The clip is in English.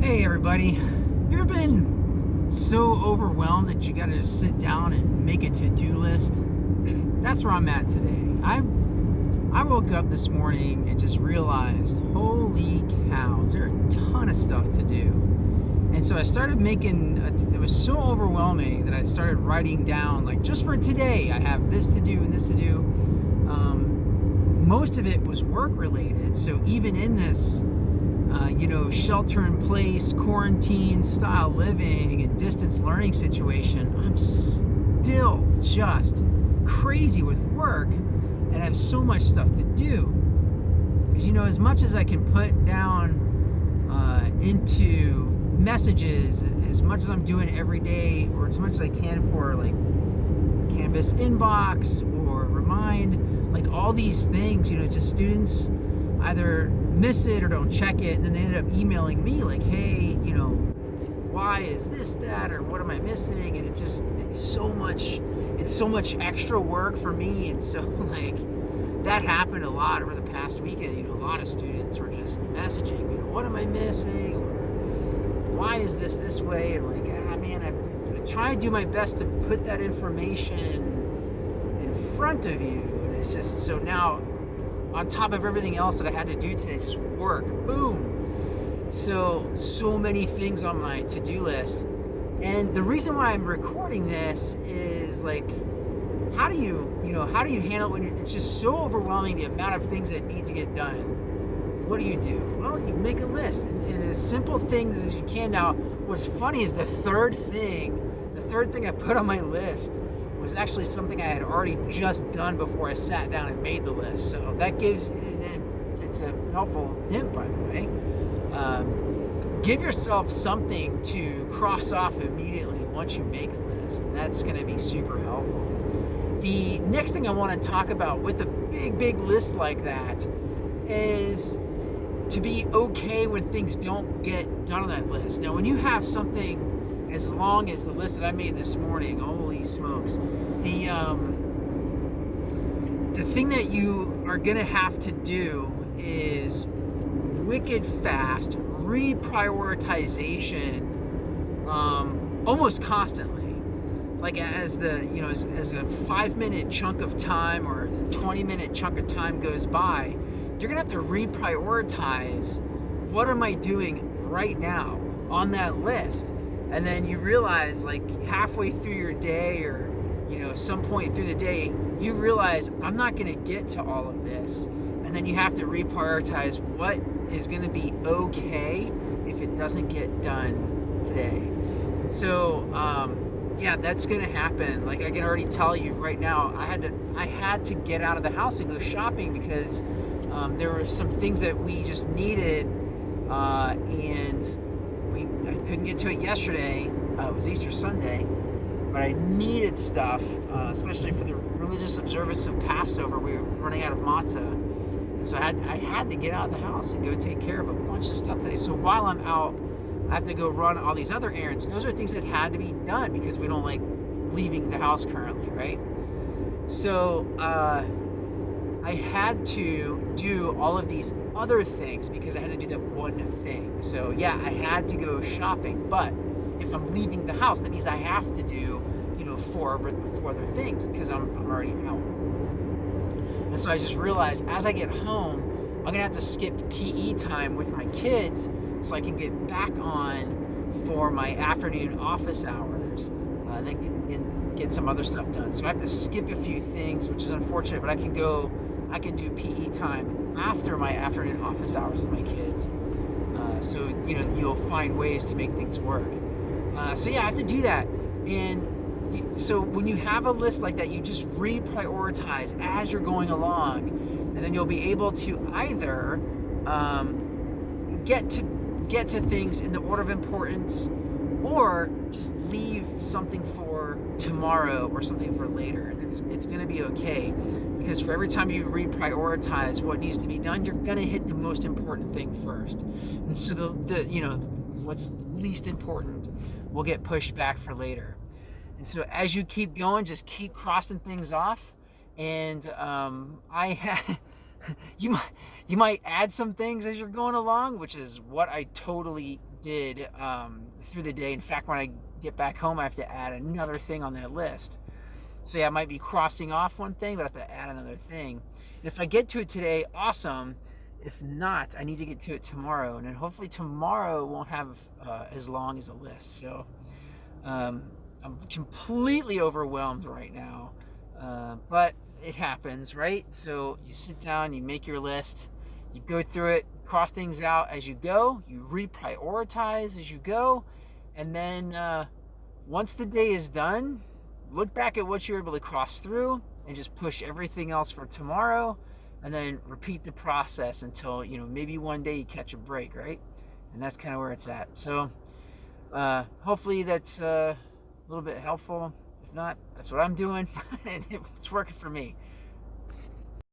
Hey everybody, have you ever been so overwhelmed that you gotta just sit down and make a to-do list? That's where I'm at today. I woke up this morning and just realized, holy cows, there are a ton of stuff to do. And so I started it was so overwhelming that I started writing down, like, just for today, I have this to do and this to do. Most of it was work related, so even in this shelter in place, quarantine style living and distance learning situation, I'm still just crazy with work and I have so much stuff to do. Because, as much as I can put down into messages, as much as I'm doing every day, or as much as I can for like Canvas inbox or Remind, like all these things, just students either miss it or don't check it, and then they end up emailing me like, hey, why is this, that, or what am I missing? And it's so much extra work for me. And so like that happened a lot over the past weekend. A lot of students were just messaging, what am I missing, or why is this way? And like, man, I try to do my best to put that information in front of you. And it's just, so now on top of everything else that I had to do today, just work, boom. So many things on my to-do list. And the reason why I'm recording this is like, how do you handle it when it's just so overwhelming, the amount of things that need to get done? What do? Well, you make a list, and as simple things as you can. Now, what's funny is the third thing I put on my list was actually something I had already just done before I sat down and made the list. So that it's a helpful hint, by the way. Give yourself something to cross off immediately once you make a list, and that's going to be super helpful. The next thing I want to talk about with a big list like that is to be okay when things don't get done on that list. Now, when you have something as long as the list that I made this morning, holy smokes, the thing that you are gonna have to do is wicked fast reprioritization, almost constantly. Like as a 5-minute chunk of time or a 20-minute chunk of time goes by, you're gonna have to reprioritize, what am I doing right now on that list? And then you realize, like, halfway through your day, or some point through the day, you realize, I'm not going to get to all of this. And then you have to reprioritize what is going to be okay if it doesn't get done today. And so that's going to happen. Like, I can already tell you right now, I had to get out of the house and go shopping because there were some things that we just needed, and I couldn't get to it yesterday. It was Easter Sunday, but I needed stuff, especially for the religious observance of Passover. We were running out of matzah, and so I had to get out of the house and go take care of a bunch of stuff today. So while I'm out, I have to go run all these other errands. Those are things that had to be done because we don't like leaving the house currently, right? So I had to do all of these other things because I had to do that one thing. So yeah, I had to go shopping, but if I'm leaving the house, that means I have to do, four other things because I'm already out. And so I just realized as I get home, I'm gonna have to skip PE time with my kids so I can get back on for my afternoon office hours, and get some other stuff done. So I have to skip a few things, which is unfortunate, but I can do PE time after my afternoon office hours with my kids. So you'll find ways to make things work. So yeah, I have to do that. And so when you have a list like that, you just reprioritize as you're going along, and then you'll be able to either get to things in the order of importance, or just leave something for tomorrow or something for later. And it's going to be okay, because for every time you reprioritize what needs to be done, you're going to hit the most important thing first. And so the what's least important will get pushed back for later. And so as you keep going, just keep crossing things off. And you might add some things as you're going along, which is what I totally did through the day. In fact, when I get back home, I have to add another thing on that list. So yeah, I might be crossing off one thing, but I have to add another thing. If I get to it today, awesome. If not, I need to get to it tomorrow, and then hopefully tomorrow won't have as long as a list. So I'm completely overwhelmed right now, but it happens, right? So you sit down, you make your list, you go through it, cross things out as you go, you reprioritize as you go, and then once the day is done, look back at what you're able to cross through and just push everything else for tomorrow, and then repeat the process until, you know, maybe one day you catch a break, right? And that's kind of where it's at. So hopefully that's a little bit helpful. If not, that's what I'm doing and it's working for me.